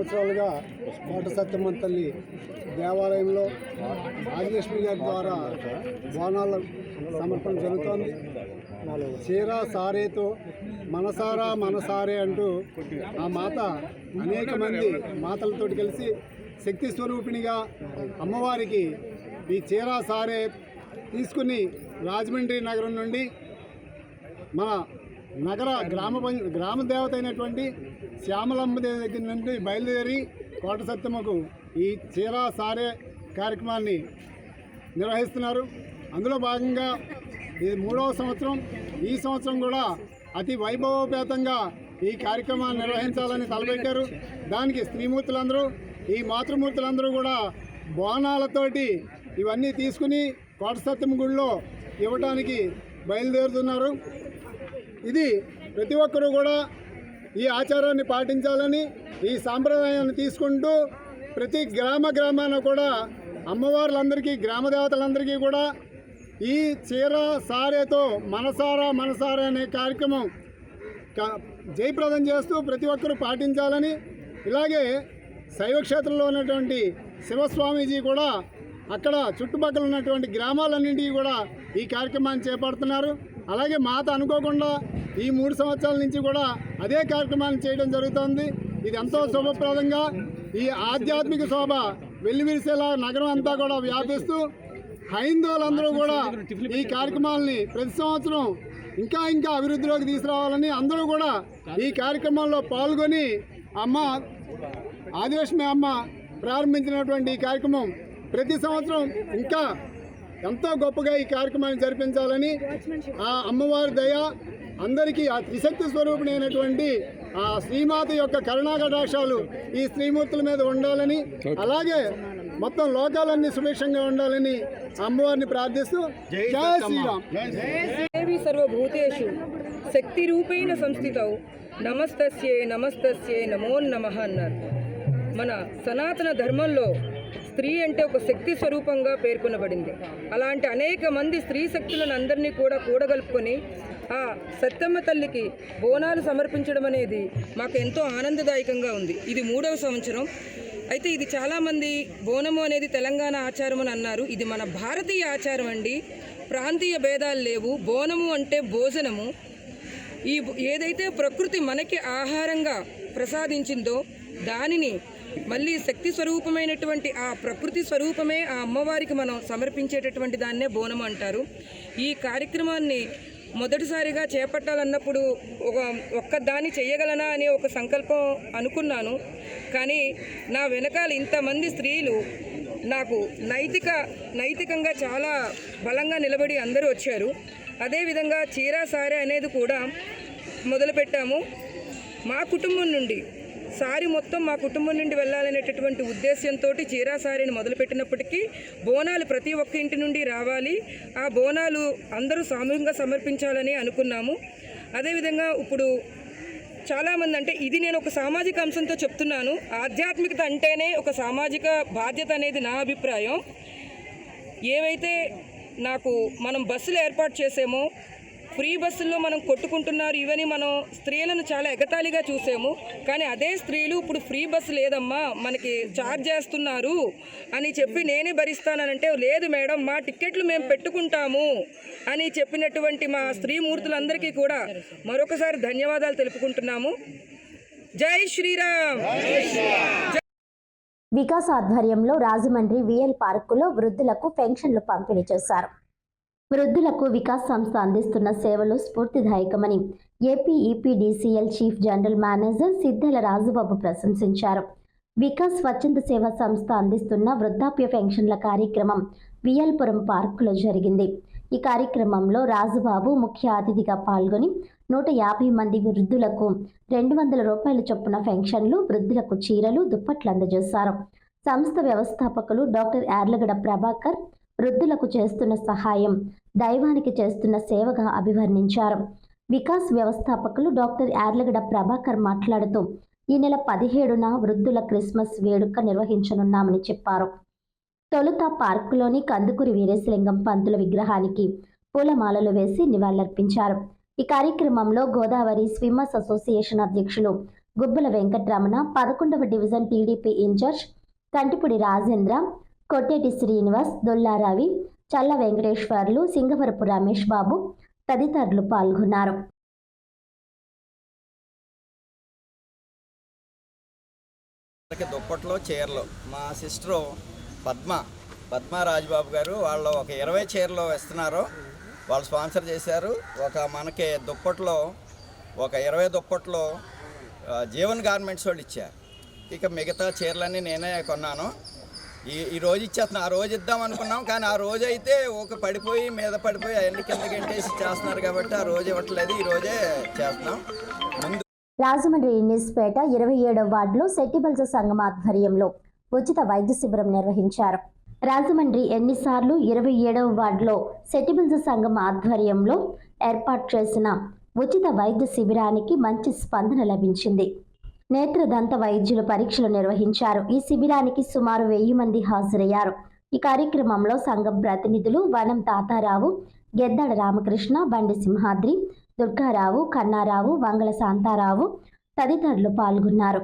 సంవత్సరాలుగా కోట సత్యమ్మ తల్లి దేవాలయంలో ఆదిలక్ష్మి గారి ద్వారా బోనాల సమర్పణ జరుగుతోంది. చీర సారేతో మనసారా మనసారే అంటూ ఆ మాత అనేక మంది మాతలతో కలిసి శక్తి స్వరూపిణిగా అమ్మవారికి ఈ చీర సారే తీసుకుని రాజమండ్రి నగరం నుండి మన నగర గ్రామ దేవత అయినటువంటి శ్యామలమ్మ దేవి దగ్గర నుండి బయలుదేరి కోట సత్యమ్మకు ఈ చీర సారే కార్యక్రమాన్ని నిర్వహిస్తున్నారు. అందులో భాగంగా ఇది 3వ సంవత్సరం. ఈ సంవత్సరం కూడా అతి వైభవోపేతంగా ఈ కార్యక్రమాన్ని నిర్వహించాలని తలపెట్టారు. దానికి స్త్రీమూర్తులందరూ ఈ మాతృమూర్తులందరూ కూడా బోనాలతోటి ఇవన్నీ తీసుకుని కోట సత్యమ్మ గుడిలో ఇవ్వటానికి బయలుదేరుతున్నారు. ఇది ప్రతి ఒక్కరూ కూడా ఈ ఆచారాన్ని పాటించాలని, ఈ సాంప్రదాయాన్ని తీసుకుంటూ ప్రతి గ్రామాన కూడా అమ్మవార్లందరికీ గ్రామ దేవతలందరికీ కూడా ఈ చీర సారేతో మనసారా అనే కార్యక్రమం జయప్రదం చేస్తూ ప్రతి ఒక్కరూ పాటించాలని, ఇలాగే శైవక్షేత్రంలో ఉన్నటువంటి శివస్వామీజీ కూడా అక్కడ చుట్టుపక్కల ఉన్నటువంటి గ్రామాలన్నింటినీ కూడా ఈ కార్యక్రమాన్ని చేపడుతున్నారు. అలాగే మాత అనుకోకుండా ఈ 3 సంవత్సరాల నుంచి కూడా అదే కార్యక్రమాన్ని చేయడం జరుగుతోంది. ఇది ఎంతో శుభప్రదంగా ఈ ఆధ్యాత్మిక శోభ వెల్లివిరిసేలా నగరం అంతా కూడా వ్యాపిస్తూ హైందవులందరూ కూడా ఈ కార్యక్రమాలని ప్రతి సంవత్సరం ఇంకా అభివృద్ధిలోకి తీసుకురావాలని అందరూ కూడా ఈ కార్యక్రమంలో పాల్గొని ఆదిలక్ష్మి అమ్మ ప్రారంభించినటువంటి ఈ కార్యక్రమం ప్రతి సంవత్సరం ఇంకా ఎంతో గొప్పగా ఈ కార్యక్రమాన్ని జరిపించాలని ఆ అమ్మవారి దయ అందరికీ ఆ త్రిశక్తి స్వరూపిణి అయినటువంటి ఆ శ్రీమాత యొక్క కరుణాకటాక్షాలు ఈ స్త్రీమూర్తుల మీద ఉండాలని, అలాగే మొత్తం లోకాలన్నీ సుభిక్షంగా ఉండాలని అమ్మవారిని ప్రార్థిస్తూ జై శ్రీరామ్. దేవి సర్వభూతేషు శక్తి రూపేణ సంస్థితౌ నమస్తస్యే నమో నమః అన్నారు. మన సనాతన ధర్మంలో స్త్రీ అంటే ఒక శక్తి స్వరూపంగా పేర్కొనబడింది. అలాంటి అనేక మంది స్త్రీ శక్తులను అందరినీ కూడా కూడగలుపుకొని ఆ సత్యమ్మ తల్లికి బోనాలు సమర్పించడం అనేది మాకు ఎంతో ఆనందదాయకంగా ఉంది. ఇది 3వ సంవత్సరం. అయితే ఇది చాలామంది బోనము అనేది తెలంగాణ ఆచారం అని అన్నారు. ఇది మన భారతీయ ఆచారం అండి. ప్రాంతీయ భేదాలు లేవు. బోనము అంటే భోజనము. ఈ ఏదైతే ప్రకృతి మనకి ఆహారంగా ప్రసాదించిందో దానిని మళ్ళీ శక్తి స్వరూపమైనటువంటి ఆ ప్రకృతి స్వరూపమే ఆ అమ్మవారికి మనం సమర్పించేటటువంటి దాన్నే బోనం అంటారు. ఈ కార్యక్రమాన్ని మొదటిసారిగా చేపట్టాలన్నప్పుడు ఒక్కదాన్ని చేయగలనా అనే ఒక సంకల్పం అనుకున్నాను. కానీ నా వెనకాల ఇంతమంది స్త్రీలు నాకు నైతికంగా చాలా బలంగా నిలబడి అందరూ వచ్చారు. అదేవిధంగా చీరా సారే అనేది కూడా మొదలుపెట్టాము. మా కుటుంబం నుండి సారీ మొత్తం మా కుటుంబం నుండి వెళ్ళాలనేటటువంటి ఉద్దేశంతో చీరా సారీని మొదలుపెట్టినప్పటికీ బోనాలు ప్రతి ఒక్క ఇంటి నుండి రావాలి, ఆ బోనాలు అందరూ సామూహికంగా సమర్పించాలని అనుకున్నాము. అదేవిధంగా ఇప్పుడు చాలామంది అంటే ఇది నేను ఒక సామాజిక అంశంతో చెప్తున్నాను. ఆధ్యాత్మికత అంటేనే ఒక సామాజిక బాధ్యత అనేది నా అభిప్రాయం. ఏవైతే మనం బస్సులు ఏర్పాటు చేసామో, ఫ్రీ బస్సుల్లో మనం కొట్టుకుంటున్నారు, ఇవన్నీ మనం స్త్రీలను చాలా ఎగతాళిగా చూసాము. కానీ అదే స్త్రీలు ఇప్పుడు ఫ్రీ బస్సు లేదమ్మా మనకి ఛార్జ్ చేస్తున్నారు అని చెప్పి నేనే భరిస్తానంటే, లేదు మేడం మా టిక్కెట్లు మేము పెట్టుకుంటాము అని చెప్పినటువంటి మా స్త్రీమూర్తులందరికీ కూడా మరొకసారి ధన్యవాదాలు తెలుపుకుంటున్నాము. జై శ్రీరామ్. వికాస్ ఆధ్వర్యంలో రాజమండ్రి విఎల్ పార్కులో వృద్ధులకు పెన్షన్లు పంపిణీ చేశారు. వృద్ధులకు వికాస్ సంస్థ అందిస్తున్న సేవలు స్ఫూర్తిదాయకమని AP EPDCL chief general manager Siddhala Rajubabu ప్రశంసించారు. వికాస్ స్వచ్ఛంద సేవా సంస్థ అందిస్తున్న వృద్ధాప్య పెన్షన్ల కార్యక్రమం విఎల్పురం పార్కులో జరిగింది. ఈ కార్యక్రమంలో రాజుబాబు ముఖ్య అతిథిగా పాల్గొని 150 మంది వృద్ధులకు 200 రూపాయల చొప్పున పెన్షన్లు, వృద్ధులకు చీరలు, దుప్పట్లు అందజేశారు. సంస్థ వ్యవస్థాపకులు డాక్టర్ యార్లగడ్డ ప్రభాకర్ వృద్ధులకు చేస్తున్న సహాయం దైవానికి చేస్తున్న సేవగా అభివర్ణించారు. వికాస్ వ్యవస్థాపకులు డాక్టర్ యార్లగడ్డ ప్రభాకర్ మాట్లాడుతూ ఈ నెల 17న వృద్ధుల క్రిస్మస్ వేడుక నిర్వహించనున్నామని చెప్పారు. తొలుత పార్కులోని కందుకూరి వీరేశలింగం పంతుల విగ్రహానికి పూలమాలలు వేసి నివాళులర్పించారు. ఈ కార్యక్రమంలో గోదావరి స్విమ్మర్స్ అసోసియేషన్ అధ్యక్షులు గుబ్బల వెంకటరమణ, 11వ division TDP incharge Kantipudi Rajendra, Kotteti Srinivas, Dolla Ravi, Challa Venkateswarlu, Singavarapu Ramesh Babu తదితరులు పాల్గొన్నారు. దుప్పట్లో చీరలు మా సిస్టరు పద్మా రాజబాబు గారు వాళ్ళు ఒక 20 చీరలు ఇస్తున్నారు. వాళ్ళు స్పాన్సర్ చేశారు. మనకి దుప్పట్లో ఒక 20 దుప్పట్లో జీవన్ గార్మెంట్స్ వాళ్ళు ఇచ్చారు. ఇక మిగతా చీరలన్నీ నేనే కొన్నాను. ఈ రోజు ఇచ్చేస్తున్నాను. ఆ రోజు ఇద్దాం అనుకున్నాం, కానీ ఆ రోజు అయితే మీద పడిపోయి అవన్నీ కింద గంటేసి చేస్తున్నారు కాబట్టి ఆ రోజు ఇవ్వట్లేదు. ఈ రోజే చేస్తున్నాం. రాజమండ్రి ఇన్నిస్పేట 27వ వార్డులో సెట్టిబల్జ సంఘం ఆధ్వర్యంలో ఉచిత వైద్య శిబిరం నిర్వహించారు. రాజమండ్రి ఎన్నిసార్లు 27వ వార్డులో సెట్టిబల్జ సంఘం ఆధ్వర్యంలో ఏర్పాటు చేసిన ఉచిత వైద్య శిబిరానికి మంచి స్పందన లభించింది. నేత్రదంత వైద్యులు పరీక్షలు నిర్వహించారు. ఈ శిబిరానికి సుమారు 1000 మంది హాజరయ్యారు. ఈ కార్యక్రమంలో సంఘం ప్రతినిధులు వనం తాతారావు, గెద్దాడ రామకృష్ణ, బండి సింహాద్రి, దుర్గారావు, కన్నారావు, వంగల శాంతారావు తదితరులు పాల్గొన్నారు.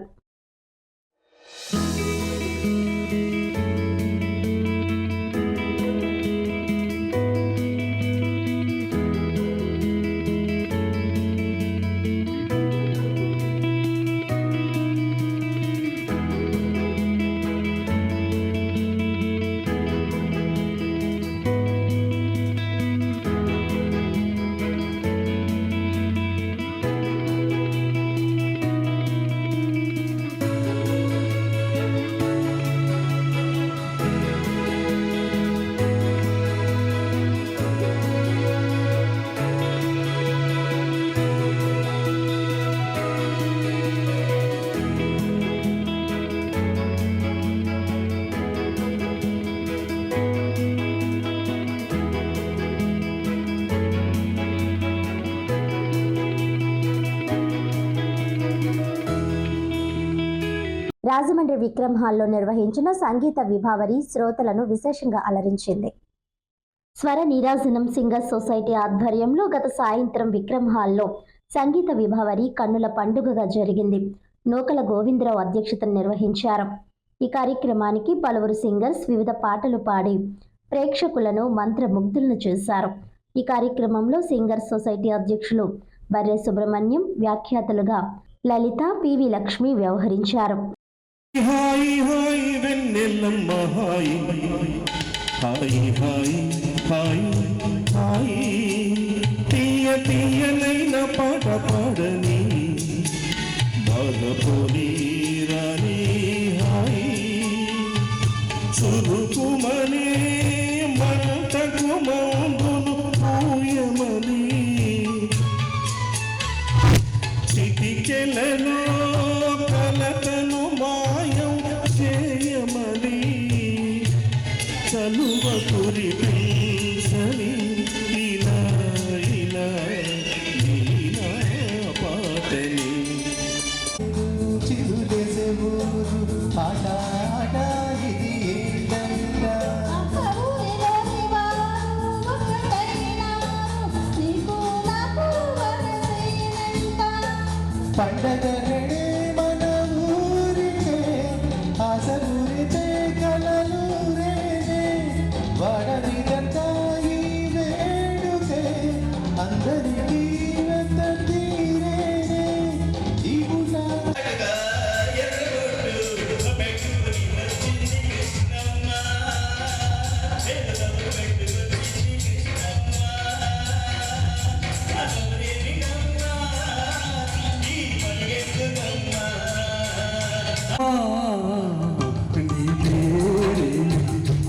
రాజమండ్రి విక్రమ్ హాల్లో నిర్వహించిన సంగీత విభావరి శ్రోతలను విశేషంగా అలరించింది. స్వర నీరాజనం సింగర్స్ సొసైటీ ఆధ్వర్యంలో గత సాయంత్రం విక్రమ్ హాల్లో సంగీత విభావరి కన్నుల పండుగగా జరిగింది. నూకల గోవిందరావు అధ్యక్షతన నిర్వహించారు. ఈ కార్యక్రమానికి పలువురు సింగర్స్ వివిధ పాటలు పాడి ప్రేక్షకులను మంత్రముగ్ధులను చేశారు. ఈ కార్యక్రమంలో సింగర్స్ సొసైటీ అధ్యక్షులు బర్రె సుబ్రహ్మణ్యం, వ్యాఖ్యాతలుగా లలిత, పివి లక్ష్మి వ్యవహరించారు. హాయి హాయి వెన్నెలమ్మ హాయి హాయి హాయి హాయి హాయి తీయ తీయనైన పాట పాడని బాధపోని రాని హాయి చురుకుమని మంటకు మందును పూయమని చిటికెలలో కలతను మాయం చేయమని చలువ కురిపించని ఇలా ఇలా ఇలా పాటని చిరుదేశే ఊరు ఆట ఆట ఇది ఏంటంట పండగ మన ఊరికే ఆశలూరితే కలలూరేనే వాడనిదంతా ఈ వేడుకే అందరికీ వెంట తీరేనే ఈ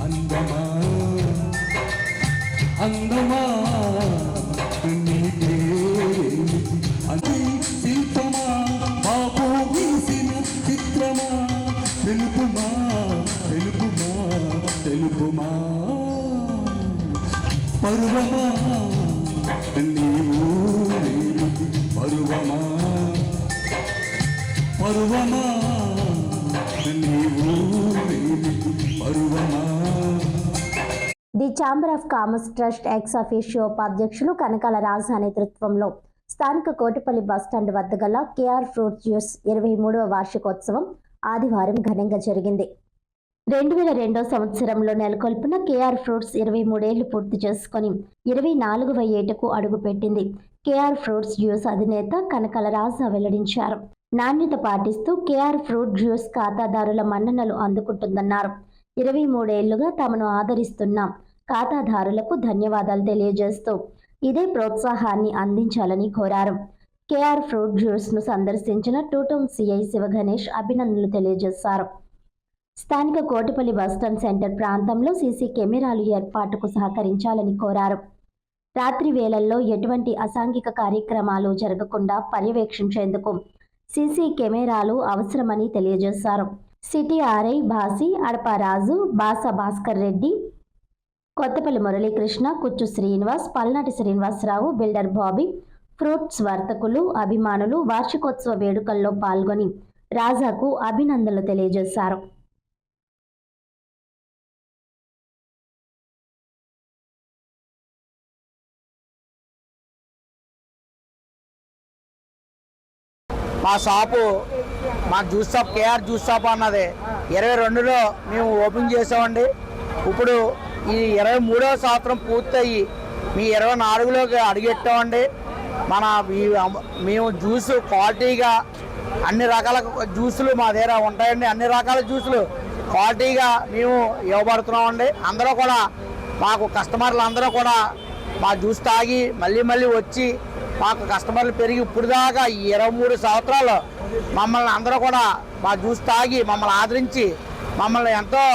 అందమా అందమా నీ పేరే శిల్పమా బాబు గీసిన చిత్రమా తెలుపుమా తెలుపుమా తెలుపుమా పర్వమా నీవు పర్వమా పర్వమా నీవు పర్వమా. The chamber of commerce trust ex officio ఉపాధ్యక్షులు కనకాల రాజా నేతృత్వంలో స్థానిక కోటిపల్లి బస్టాండ్ వద్ద గల కేఆర్ ఫ్రూట్ జ్యూస్ 23వ వార్షికోత్సవం ఆదివారం ఘనంగా జరిగింది. 2002 సంవత్సరంలో నెలకొల్పిన కేఆర్ ఫ్రూట్స్ 23 ఏళ్లు పూర్తి చేసుకుని 24వ ఏటకు అడుగుపెట్టింది. కేఆర్ ఫ్రూట్స్ జ్యూస్ అధినేత కనకల రాజా వెల్లడించారు. నాణ్యత పాటిస్తూ కేఆర్ ఫ్రూట్ జ్యూస్ ఖాతాదారుల మన్ననలు అందుకుంటుందన్నారు. 23 ఏళ్లుగా తమను ఆదరిస్తున్న ఖాతాదారులకు ధన్యవాదాలు తెలియజేస్తూ ఇదే ప్రోత్సాహాన్ని అందించాలని కోరారు. కేఆర్ ఫ్రూట్ జ్యూస్ను సందర్శించిన టూటౌన్ సిఐ శివగణేష్ అభినందనలు తెలియజేశారు. స్థానిక కోటిపల్లి బస్టాండ్ సెంటర్ ప్రాంతంలో సీసీ కెమెరాలు ఏర్పాటుకు సహకరించాలని కోరారు. రాత్రి వేళల్లో ఎటువంటి అసాంఘిక కార్యక్రమాలు జరగకుండా పర్యవేక్షించేందుకు సీసీ కెమెరాలు అవసరమని తెలియజేశారు. సిటీ ఆర్ఐ బాసి అడపారాజు, బాస భాస్కర్ రెడ్డి, కొత్తపల్లి మురళీకృష్ణ, కుచ్చు శ్రీనివాస్, పల్నాటి శ్రీనివాసరావు, బిల్డర్ బాబీ, ఫ్రూట్స్ వర్తకులు, అభిమానులు వార్షికోత్సవ వేడుకల్లో పాల్గొని రాజాకు అభినందనలు తెలియజేశారు. మా షాపు మా juice shop KR juice shop అన్నది 22లో మేము ఓపెన్ చేసామండి. ఇప్పుడు ఈ 23వ సంవత్సరం పూర్తయి మీ 24లోకి అడుగెట్టామండి. మేము జ్యూస్ క్వాలిటీగా అన్ని రకాల జ్యూసులు మా దగ్గర ఉంటాయండి. అన్ని రకాల జ్యూసులు క్వాలిటీగా మేము ఇవ్వబడుతున్నామండి. అందరూ కూడా మాకు కస్టమర్లు అందరూ కూడా మా జ్యూస్ తాగి మళ్ళీ వచ్చి మాకు కస్టమర్లు పెరిగి ఇప్పుడు దాకా ఈ 23 సంవత్సరాలు మమ్మల్ని అందరూ కూడా మా జ్యూస్ తాగి మమ్మల్ని ఆదరించి మమ్మల్ని ఎంతో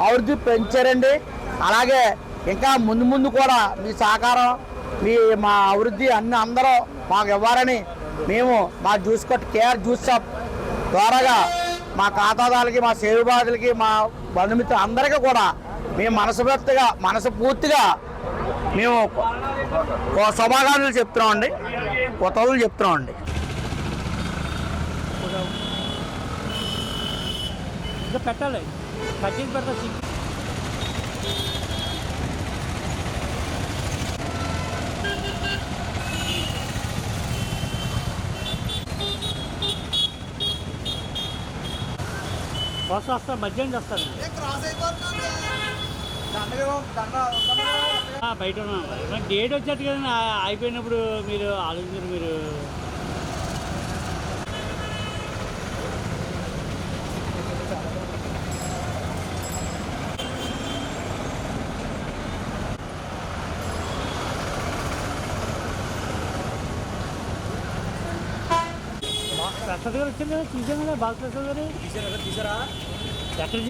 అభివృద్ధి పెంచారండి. అలాగే ఇంకా ముందు కూడా మీ సహకారం మా అభివృద్ధి అందరూ మాకు ఇవ్వాలని మేము మా జ్యూస్ కొట్టు కేఆర్ జ్యూస్ షాప్ ద్వారాగా మా ఖాతాదారులకి, మా సేవబాదులకి, మా బంధుమిత్రులు అందరికీ కూడా మేము మనస్ఫూర్తిగా మేము శుభాకాంక్షలు చెప్తున్నామండి, కొత్తలు చెప్తున్నామండి. ఇంకా పెట్టాలి కట్టింగ్ పెడతా వస్తా మధ్యాహ్నం చేస్తాను. బయట ఉన్నాను. డేట్ వచ్చేట్టు కదా అయిపోయినప్పుడు మీరు ఆలోచించారు. మీరు ప్రసాద్ గారు వచ్చారు కదా, చూసాను కదా, బాల ప్రసాద్ గారు తీసారా ఎక్కడ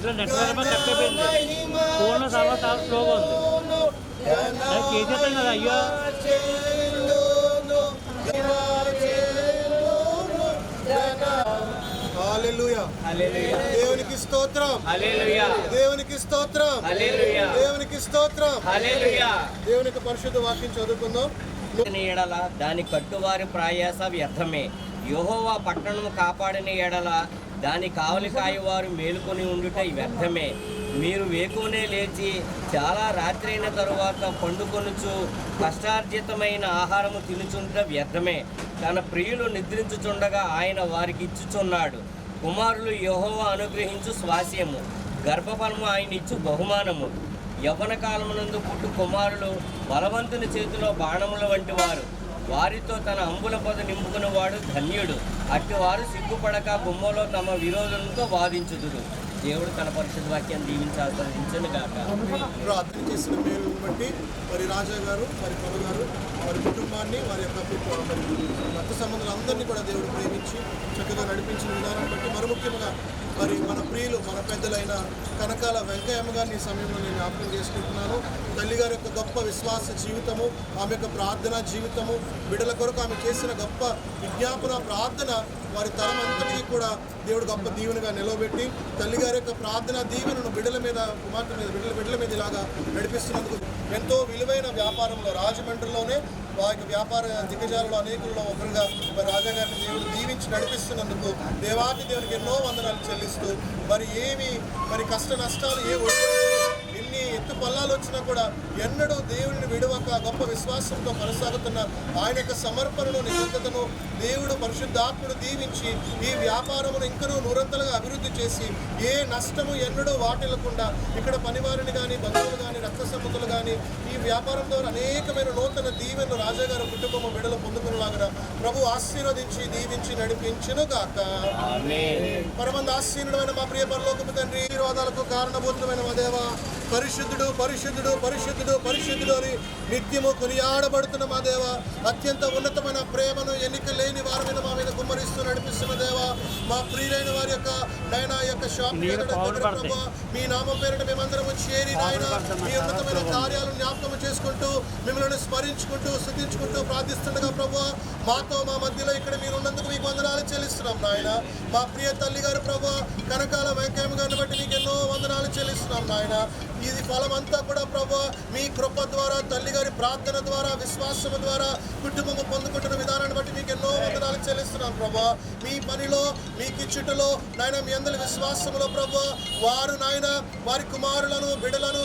ఇంట్లో నెట్వర్క్ కట్ అయిపోయింది. ఫోన్లో సర్వర్ చాలా స్లోగా ఉంది. అది చేసేద్దాం కదా. అయ్యో హల్లెలూయా. దేవునికి స్తోత్రం. దేవునికి స్తోత్రం. దేవునికి స్తోత్రం. దేవునికి పరిశుద్ధ వాక్యం చదువుకుందాం. ఎడల దాని కట్టువారి ప్రయాస వ్యర్థమే. యెహోవా పట్టణము కాపాడిన ఎడల దాని కావలి కాయవారు మేలుకొని ఉండుట వ్యర్థమే. మీరు వేకునే లేచి చాలా రాత్రి అయిన తరువాత పండుకొనుచు కష్టార్జితమైన ఆహారము తినుచుంట వ్యర్థమే. తన ప్రియులు నిద్రించుచుండగా ఆయన వారికి ఇచ్చుచున్నాడు. కుమారులు యెహోవా అనుగ్రహించు స్వాస్యము, గర్భఫలము ఆయన ఇచ్చు బహుమానము. యవ్వన కాలమునందు పుట్టు కుమారులు బలవంతుని చేతిలో బాణముల వంటి వారు. వారితో తన అంబుల పొద నింపుకునేవాడు ధన్యుడు. అట్టివారు సిగ్గుపడక గుమ్మలో తమ విరోధులతో వాదించుదురు. దేవుడు తన పరిశుద్ధ వాక్యాన్ని దీవించాల్సించను గాక. ప్రార్థన చేసిన మేలును బట్టి మరి రాజా గారు, మరి ప్రభు గారు, వారి కుటుంబాన్ని, వారి యొక్క మరి రక్త సంబంధాలు అందరినీ కూడా దేవుడు ప్రేమించి చక్కగా నడిపించిన విధానాన్ని బట్టి మరి ముఖ్యంగా మరి మన ప్రియులు, మన పెద్దలైన కనకాల వెంకయ్యమ్మ గారిని ఈ సమయంలో నేను జ్ఞాపకం చేసుకుంటున్నాను. తల్లిగారి యొక్క గొప్ప విశ్వాస జీవితము, ఆమె యొక్క ప్రార్థన జీవితము, బిడ్డల కొరకు ఆమె చేసిన గొప్ప విజ్ఞాపన ప్రార్థన వారి తరం అంతటికీ కూడా దేవుడు గొప్ప దీవెనగా నిలవబెట్టి తల్లిగారి యొక్క ప్రార్థన దీవెనను బిడ్డల మీద, కుమార్తె మీద, బిడ్డల మీద ఇలాగా నడిపిస్తున్నందుకు ఎంతో విలువైన వ్యాపారంలో రాజమండ్రిలోనే వారి వ్యాపార దిగ్గజాలలో అనేకుల్లో ఒకరుగా మరి రాజా గారిని దేవుడు దీవించి నడిపిస్తున్నందుకు దేవాది దేవునికి ఎన్నో వందనాలు చెల్లిస్తూ మరి కష్ట నష్టాలు ఎన్ని ఎత్తు పల్లాలు వచ్చినా కూడా ఎన్నడూ దేవుడిని విడవక గొప్ప విశ్వాసంతో కొనసాగుతున్న ఆయన యొక్క సమర్పణను, నిబద్ధతను దేవుడు పరిశుద్ధాత్ముడు దీవించి ఈ వ్యాపారమును ఇంకనూ నూరంతలుగా అభివృద్ధి చేసి ఏ నష్టము ఎన్నడూ వాటిల్లకుండా ఇక్కడ పనివారిని కానీ, బంధువులు కానీ, రక్త సంబంధులు కానీ ఈ వ్యాపారం ద్వారా అనేకమైన నూతన దీవెనలు రాజాగారు కుటుంబము బిడ్డలు పొందుకునేలాగా ప్రభు ఆశీర్వదించి దీవించి నడిపించును గాక. పరమంద ఆశీనుడమైన మా ప్రియ పరలోకపు తండ్రి, ఆశీర్వాదాలకు కారణభూతమైన మా దేవ, పరిశుద్ధుడు పరిశుద్ధుడు పరిశుద్ధుడు పరిశుద్ధుడు అని నిత్యము కొనియాడబడుతున్న మా దేవ, అత్యంత ఉన్నతమైన ప్రేమను ఎన్నిక లేని వారి మీద మా మీద కుమ్మరిస్తూ నడిపిస్తున్న దేవ, మా ప్రియులైన వారి యొక్క నాయన యొక్క షాప్ మీ నామం పేరిట మేమందరము చేరి నాయన మీ ఉన్నతమైన కార్యాలను జ్ఞాపకం చేసుకుంటూ మిమ్మల్ని స్మరించుకుంటూ స్తుతించుకుంటూ ప్రార్థిస్తుండగా ప్రభు, మాతో మా మధ్యలో ఇక్కడ మీరు ఉన్నందుకు మీకు వందనాలు చెల్లిస్తున్నాం నాయన. మా ప్రియ తల్లి గారు ప్రభు కనకాల వెంకయ్య గారిని బట్టి మీకు ఎన్నో వందనాలు చెల్లిస్తున్నాం నాయన. ఇది ఫలం అంతా కూడా ప్రభు మీ కృప ద్వారా, తల్లి గారి ప్రార్థన ద్వారా, విశ్వాసము ద్వారా కుటుంబము పొందుకుంటున్న విధానాన్ని బట్టి మీకు ఎన్నో వందనాలు చెల్లిస్తున్నాం ప్రభు. మీ పనిలో, మీ కిచ్చుటలో నాయన, మీ అందరి విశ్వాసములో ప్రభు వారు నాయన వారి కుమారులను, బిడలను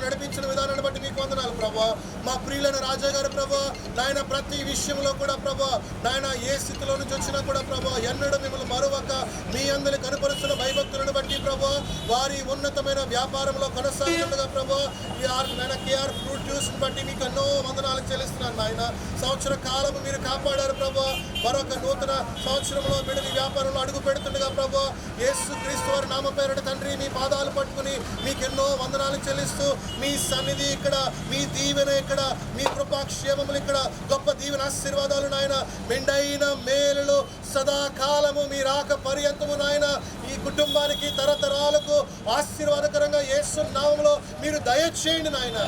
నడిపించిన విధానాన్ని బట్టి మీకు వందనాలు ప్రభు. మా ప్రియులైన రాజా గారు ప్రభు నాయన ప్రతి విషయంలో కూడా ప్రభు నాయన ఏ స్థితిలో నుంచి వచ్చినా కూడా ప్రభు ఎన్నడూ మిమ్మల్ని మరువక మీ అందరి కనపరుస్తున్న భయభక్తులను బట్టి ప్రభు వారి ఉన్నతమైన వ్యాపారంలో కొనసాగుతుండగా ప్రభు నాయన కేఆర్ ఫ్రూట్ జ్యూస్ బట్టి మీకు ఎన్నో వందనాలు చెల్లిస్తున్నాను నాయన. సంవత్సర కాలము మీరు కాపాడారు ప్రభు. మరొక నూతన సంవత్సరంలో బిడ్డల వ్యాపారంలో అడుగు పెడుతుండగా ప్రభు యేసు క్రీస్తు వారి నామ పేరిట తండ్రి మీ పాదాలు పట్టుకుని మీకు ఎన్నో వందనాలు చెల్లిస్తూ మీ సన్నిధి ఇక్కడ, మీ దీవెన ఇక్కడ, మీ కృపాక్షేమములు ఇక్కడ, గొప్ప దీవెన ఆశీర్వాదాలు నాయన, మెండైన మేలులు సదాకాలము మీ రాక పర్యంతము నాయన ఈ కుటుంబానికి తరతరాలకు ఆశీర్వాదకరంగా యేసు నామములో మీరు దయచేయండి నాయన.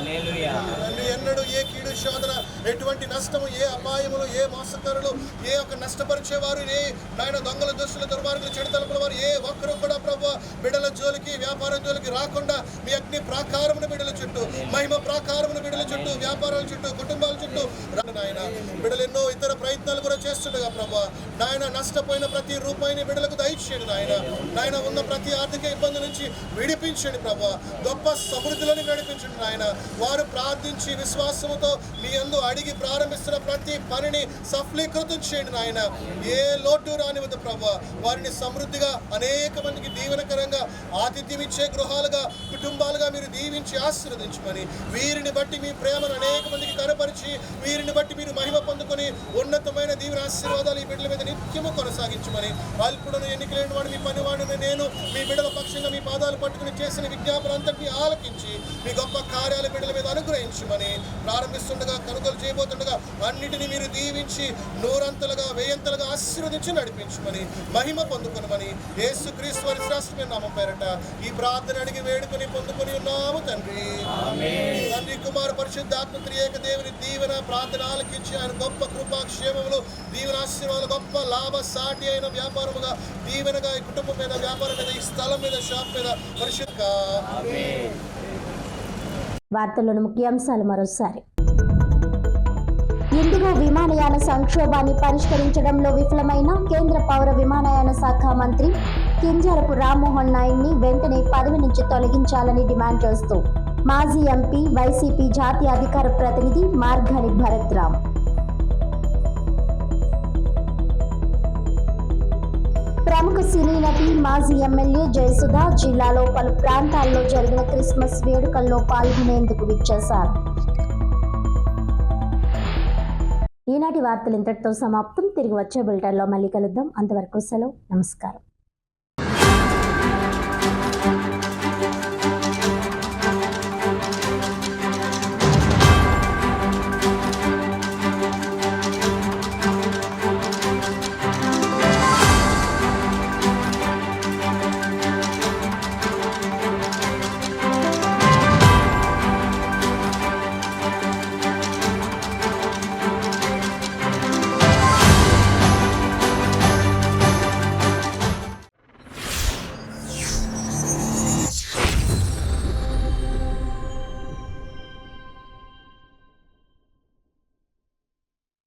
ఎన్నడూ ఏ కీడు శోధన, ఎటువంటి నష్టము, ఏ అపాయములు, ఏ మోసకరులు, ఏ ఒక నష్టపరిచేవారు, ఏ నాయన దొంగల దోషుల దుర్మార్గులు, చెడు తలుపుల వారు ఏ ఒక్కరు కూడా ప్రభు బిడ్డల జోలికి, వ్యాపారం జోలికి రాకుండా మీ అగ్ని ప్రాకారమును బిడ్డల చుట్టూ, మహిమ ప్రాకారమును బిడ్డల చుట్టూ, వ్యాపారాల చుట్టూ, కుటుంబాల చుట్టూ నాయన బిడ్డలు ఎన్నో ఇతర ప్రయత్నాలు కూడా చేస్తుండగా ప్రభు నాయన నష్టపోయిన ప్రతి రూపాయిని బిడ్డలకు దయచేయండి నాయన ఉన్న ప్రతి ఆర్థిక ఇబ్బంది నుంచి విడిపించండి ప్రభు. గొప్ప సమృద్ధిలోని నడిపించండి నాయన. వారు ప్రార్థించి విశ్వాసముతో మీ యందు అడిగి ప్రారంభిస్తున్న ప్రతి పనిని సఫలీకృతం చేయండి నాయన. ఏ లోటు రానివద్దు ప్రభు. వారిని సమృద్ధిగా అనేక మందికి దీవెనకరంగా ఆతిథ్యం ఇచ్చే గృహాలుగా, కుటుంబాలుగా మీరు దీవించి ఆశీర్వదించమని, వీరిని బట్టి మీ ప్రేమను అనేక మందికి కనపరిచి వీరిని బట్టి మీరు మహిమ పొందుకొని ఉన్నతమైన దీవెన ఆశీర్వాదాలు ఈ బిడ్డల మీద నిత్యము కొనసాగించమని, అల్పుడను ఎన్నికలేని వాడు మీ పనివాడు సర్వేశ్వరుని నేను మీ బిడ్డల పక్షంగా మీ పాదాలు పట్టుకుని చేసిన విజ్ఞాపనంతటిని ఆలకించి మీ గొప్ప కార్యాల బిడ్డల మీద అనుగ్రహించమని ప్రారంభిస్తుండగా కనుగోలు చేయబోతుండగా అన్నిటినీ మీరు దీవించి నూరంతలుగా వేయంతలుగా ఆశీర్వదించి నడిపించమని మహిమ పొందుకునమని యేసుక్రీస్తు వారి శ్రేష్టమైన నామం పేరట ఈ ప్రార్థన అడిగి వేడుకొని పొందుకొని ఉన్నాము తండ్రి. తండ్రి కుమార పరిశుద్ధాత్మ త్రియేక దేవుని దీవెన ప్రార్థన ఆలకించి ఆయన గొప్ప కృపాక్షేమములు దీవెన ఆశీర్వాదాలు గొప్ప లాభ సాటి అయిన వ్యాపారముగా దీవెనగా ఈ కుటుంబం మీద వ్యాపారం మీద ఈ స్థలం మీద షాప్ మీద పరిశుద్ధ. వార్తల్లోని ముఖ్యాంశాలు మరోసారి. ఇండిగో విమానయాన సంక్షోభాన్ని పరిష్కరించడంలో విఫలమైన కేంద్ర పౌర విమానయాన శాఖ మంత్రి కింజరపు రామ్మోహన్ నాయుడిని వెంటనే పదవి నుంచి తొలగించాలని డిమాండ్ చేస్తూ మాజీ ఎంపీ వైసీపీ జాతీయ అధికార ప్రతినిధి మార్గాని భరత్ రామ్. ప్రముఖ సినీ నటి మాజీ ఎమ్మెల్యే జయసుధ జిల్లాలో పలు ప్రాంతాల్లో జరిగిన క్రిస్మస్ వేడుకల్లో పాల్గొనేందుకు విచ్చేశారు. ఈనాటి వార్తలు ఇంతటితో సమాప్తం. తిరిగి వచ్చే బులెటిన్లో మళ్ళీ కలుద్దాం. అంతవరకు సెలవు. నమస్కారం.